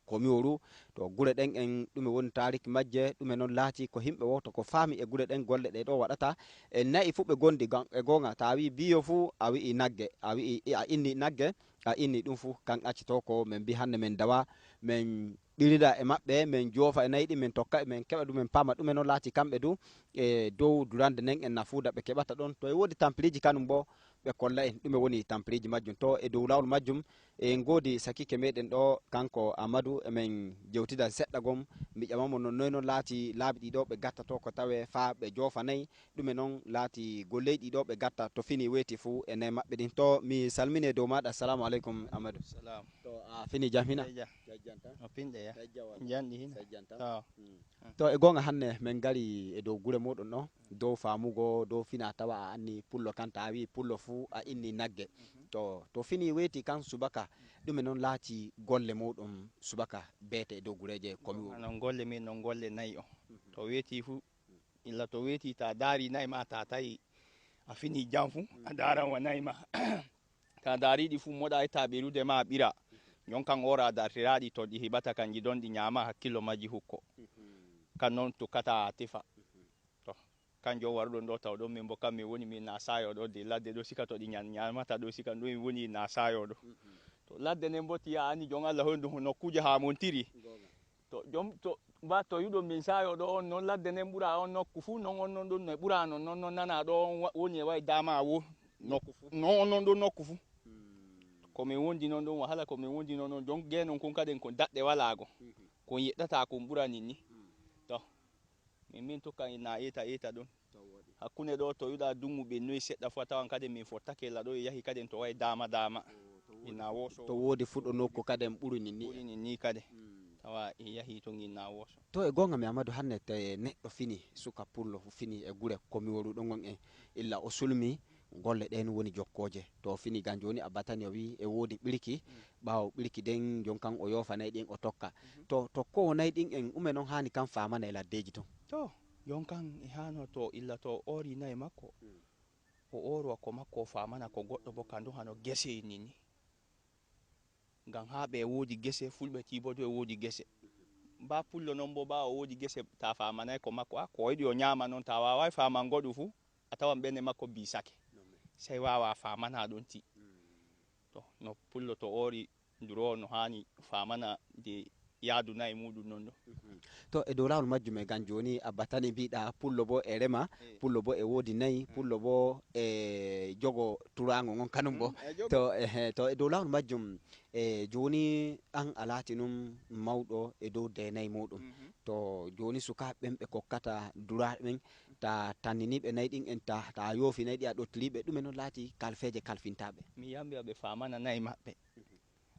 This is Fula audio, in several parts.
komiworu to gure den en ɗume woni tariki majje ɗume non laati ko himɓe woto ko faami e gure ɗen golle ɗe ɗo waɗata e nayi fu ɓe gondi e gonga ta wi biyo fu a wi'i nagge a wi'i a inni nagge a inni ɗum fu kan accito ko min mbi hande min dawa min ɓirida e maɓɓe min joofa e nayi ɗi min tokka e min keɓa ɗum min pama ɗume non laati kamɓe du e dow durande nden en nafuuda ɓe keɓata ɗon to e woodi tampiliji kanum bo ɓe kolla en ɗume woni tampiliji majjum to e dow lawol majjum en goodi sakike meɗen ɗo kanko Amadou emin jewtida seɗɗa gom mi ƴamamo non noy non laati laabi ɗiɗo ɓe gatta to ko tawe fa ɓe joofa nayi ɗume non laati golleji ɗiɗo ɓe gatta to fini weeti fu e nayi maɓɓe ɗin to mi salmine dow maɗa assalamu aleykum Amadou. Salam. To a fini jam hina to e gonga hanne min gari e dow gure moɗon ɗo dow famugo dow fina tawa a anni pullo kan ta wi pullo fu a inni nagge to fini weeti kan subaka ɗume non laati golle muɗum subaka beete e dow gureje komi non golle min non golle nayi o to weeti fu illa to weeti ta daari nayi ma ta tawi a fini jam fu a daran wa nayi ma ta daariɗi fu moɗa ita ɓerude ma ɓira jon kan ora dartiraɗi to ɗi heɓata kanji don ɗi ñama hakkillo majji hukko kan noon tukkata a tefa to kanjo warɗon ɗo taw ɗon min bo kam mi woni min na sayo ɗo de ladde ɗo sika to ɗi ñamata ɗo sika ɗo mi woni na sayo ɗo to ladde nden bo tiya ani jon Allah hondu nokkuje ha montiri to jom to ba to yuɗon min sayo ɗo on noon ladde nden ɓura on nokku fu non on non ɗon no ɓura non non nana ɗo on woni e way dama wo nokku fu non on non ɗon nokku fu komin wondi noon ɗon wahala komin wondi noon ɗon jon genon kon kaden ko daɗɗe walago kon yeɗɗata kon ɓurani ni to min tokkan na eta ɗon hakkunde ɗo to yuɗa dungu ɓennoyi seɗɗa fu a tawan kadi min fottake la ɗo e yahi kaden to way dama ina woso to woodi fuɗɗo nokku kaden ɓurini ni kade tawa e yahi to ina woso to e gonga mi Amadou hanne te neɗɗo fini suka pullo fini e gure komi woru ɗon gon en illa o sulmi golle ɗen woni jokkoje to fini gan joni a batani o wi e woodi ɓirki ɓawo ɓirki den jon kan o yofa nayi ɗin o tokka to ko nayi ɗin en ume noon hani kan famana e laddeji ton to jon kan e hano to illa to ori nayi makko o orwa ko makko o famana ko goɗɗo bo kandu hano gese nini ngam ha ɓe woodi gese fulɓe tibo to e woodi gese ba pullo noon bo ba o woodi gese ta famanay ko makko a ko yiɗi o ñama noon ta wawai faman goɗɗo fu a tawan ɓene makko bisake sai wawa famana ɗon ti to no pullo to ori nduro no hani famana de yaadu nayi muɗum noon ɗo to e dow lawol majjum e gan joni a batani mbiɗa pullo bo e rema pullo bo e woodi nayi pullo bo e jogo turago gon kanum bo to e dow lawol majjum e joni an a laati num mawɗo e dow denayi muɗum to joni sukaɓe ɓen ɓe kokkata duraɓe ɓen ta tanniniɓe nayi ɗin en ta yoofi nayi ɗi a ɗottiriɓe ɗume noon laati kalfeje kalfintaɓe mi yambi ɓe famana nayi maɓɓe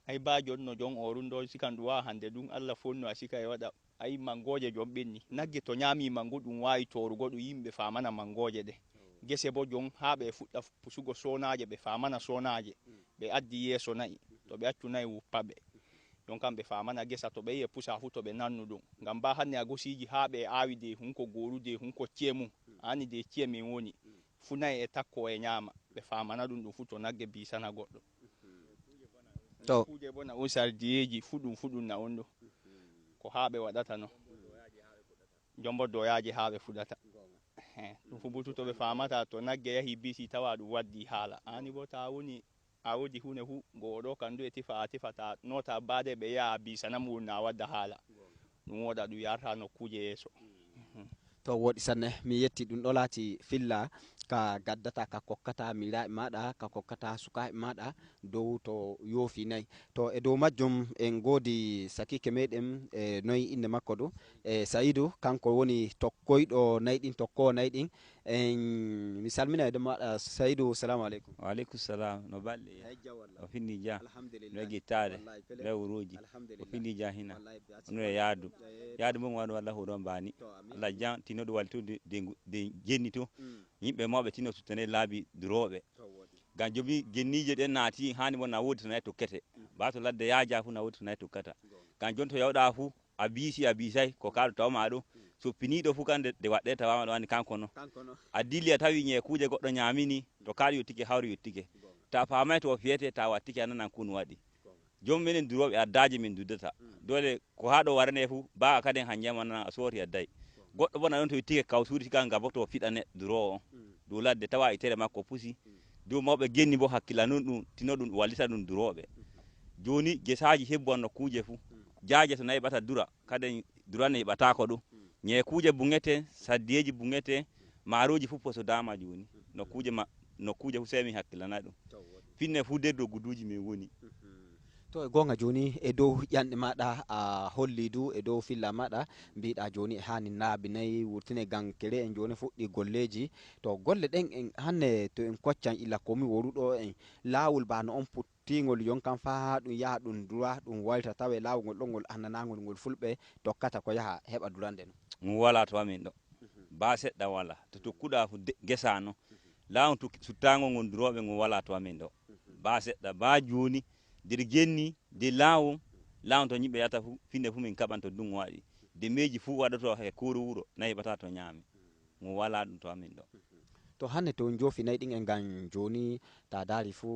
ay ba jonno jon orun ɗo sikan ɗum wawa hande ɗum Allah fonno a sika e waɗa ay mangoje jon ɓenni nagge to ñami mangu ɗum wawi torugo ɗum yimɓe famana mangoje ɗe gese bo jon ha ɓe fuɗɗa pusugo sonaje ɓe famana sonaje ɓe addi yeeso nayi to ɓe accu nayi wuppaɓe jon kam ɓe famana gesa to ɓe yi'e pusa fu to ɓe nannu ɗum ngam ba hanne a gosiji ha ɓe awi de hunko goru de hunko ciye mum hani de ciye min woni fu nayi e takko e ñama ɓe famana ɗum fu to nagge bisana goɗɗo to kuje bo na on sardiyeji fuɗum na on ɗo ko ha ɓe waɗata no jombo doyaji ha ɓe fuɗata ɗum fu butu to ɓe famata to nagge yahi bisi tawa ɗum waddi haala ani bo ta woni a wodi hunde fu go ɗo kandu e tifa a tifata nota bade ɓe yaha bisana mum na wadda haala ɗum woɗa ɗum yarta nokkuje yeeso to woɗi sanne mi yetti ɗum ɗo laati filla ka gaddata ka kokkata miraɓe maɗa ka kokkata sukaɓe maɗa dow to yoofi nayi to e dow majjum en goodi sakike meɗen e noyi inde makko ɗo e Saydou kanko woni tokkoyɗo nayi ɗin tokkowo nayi ɗin en mi salmina e ɗo maɗa Saydou salamu aleykum. Waaleykum salam no balɗe o finni ja no guittare rewruji o finni ja hina no e yaadu mum waɗo walla huɗon mbani Allah jan tinoɗo waltude de jenni to yimɓe mawɓe tino tutane laabi duroɓe ngam jomi gennije ɗen naati hani wona woodi to nayi tokkete ba to ladde yaaja fu na woodi to nayi tokkata ngam joni to yawɗa fu a biisi a biisay ko kaɗo tawma ɗo so piniɗo fu kande de waɗɗe tawama ɗo wani kanko no a dilli a tawi ñe kuje goɗɗo ñamini to kaɗo yettike hawri yettike ta famay to o fiyete ta wattike a nanan kunu waɗi jom menen duroɓe addaji min duddata dole ko haɗo warane fu ba kaden hanjamana a sori addai goɗɗo bona ɗon to tike kawsuri tika gaboto fiɗane durowo dow ladde tawa itere makko pusi dow mawɓe genni bo hakkilla non ɗum tino ɗum wallita ɗum duroɓe joni gesaji hebbanno kuje fu jaje to nayi ɓata dura kaden durane heɓatako ɗum nye kuje bungete saddiyeji bungete maroji fu poso dama joni no kuje fu semi hakkilana ɗum finne fu der dow guduji min woni to e gonga joni e dow ƴanɗe maɗa a holli du e dow filla maɗa mbiɗa joni e hani laabi nayyi wurtine gankere en joni fuɗɗi golleji to golle ɗen en hanne to en koccan illa komi woruɗo en lawol bano on puttigol yonkan fa ɗum yaha ɗum dura ɗum walta tawe lawol ngol ɗon ngol annanagol ngol fulɓe tokkata ko yaha heɓa durande no wala to amin ɗo ba seɗɗa wala to tokkuɗa fu gesano lawol suttagol ngol duroɓe ngo wala to amin ɗo ba seɗɗa ba joni der genni de lawol to yimɓe yata fu finde fu min kaɓan to dungo waɗi de meji fu waɗato he kuru wuro na heɓata to ñaami mo wala ɗum to amin ɗo to hanne to jofi nayi ɗin e gan joni ta dari fu